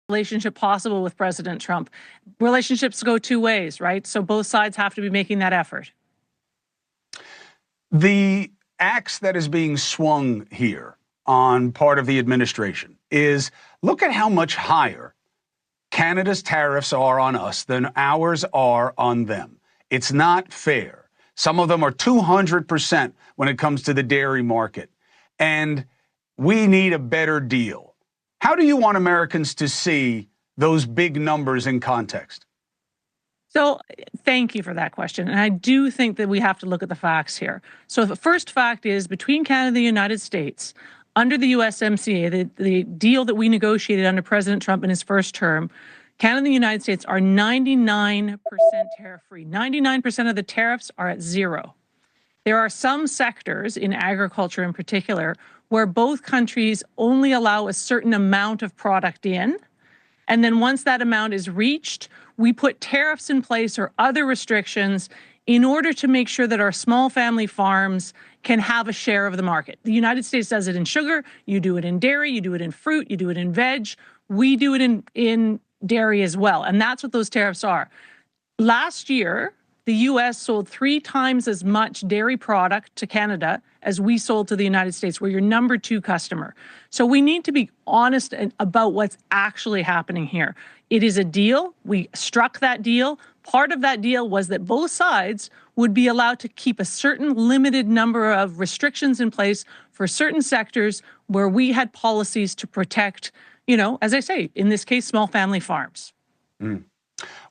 relationship possible with President Trump. Relationships go two ways, right? So both sides have to be making that effort. The axe that is being swung here on part of the administration is, look at how much higher Canada's tariffs are on us than ours are on them. It's not fair. Some of them are 200% when it comes to the dairy market. And we need a better deal. How do you want Americans to see those big numbers in context? So thank you for that question. And I do think that we have to look at the facts here. So the first fact is, between Canada and the United States, under the USMCA, the deal that we negotiated under President Trump in his first term, Canada and the United States are 99% tariff-free. 99% of the tariffs are at zero. There are some sectors, in agriculture in particular, where both countries only allow a certain amount of product in. And then once that amount is reached, we put tariffs in place or other restrictions in order to make sure that our small family farms can have a share of the market. The United States does it in sugar, you do it in dairy, you do it in fruit, you do it in veg. We do it in dairy as well. And that's what those tariffs are. Last year, the U.S. sold 3 times as much dairy product to Canada as we sold to the United States. We're your number 2 customer. So we need to be honest about what's actually happening here. It is a deal. We struck that deal. Part of that deal was that both sides would be allowed to keep a certain limited number of restrictions in place for certain sectors where we had policies to protect, as I say, in this case, small family farms.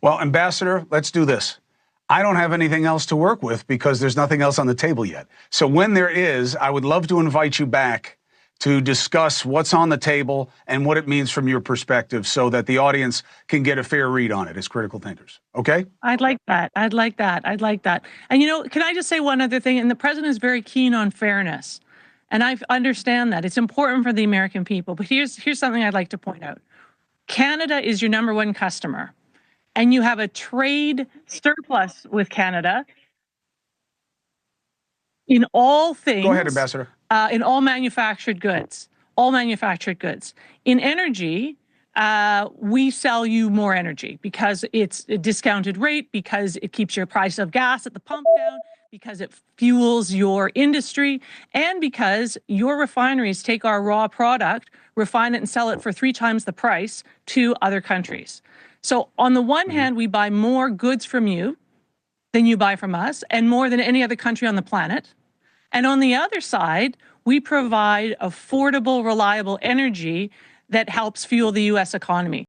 Well, Ambassador, let's do this. I don't have anything else to work with because there's nothing else on the table yet. So when there is, I would love to invite you back to discuss what's on the table and what it means from your perspective so that the audience can get a fair read on it as critical thinkers. Okay? I'd like that. I'd like that. And, can I just say one other thing? And the president is very keen on fairness. And I understand that. It's important for the American people. But here's something I'd like to point out. Canada is your number 1 customer. And you have a trade surplus with Canada in all things. Go ahead, Ambassador. In all manufactured goods. In energy, we sell you more energy because it's a discounted rate, because it keeps your price of gas at the pump down, because it fuels your industry, and because your refineries take our raw product, refine it, and sell it for 3 times the price to other countries. So on the one hand, we buy more goods from you than you buy from us, and more than any other country on the planet. And on the other side, we provide affordable, reliable energy that helps fuel the U.S. economy.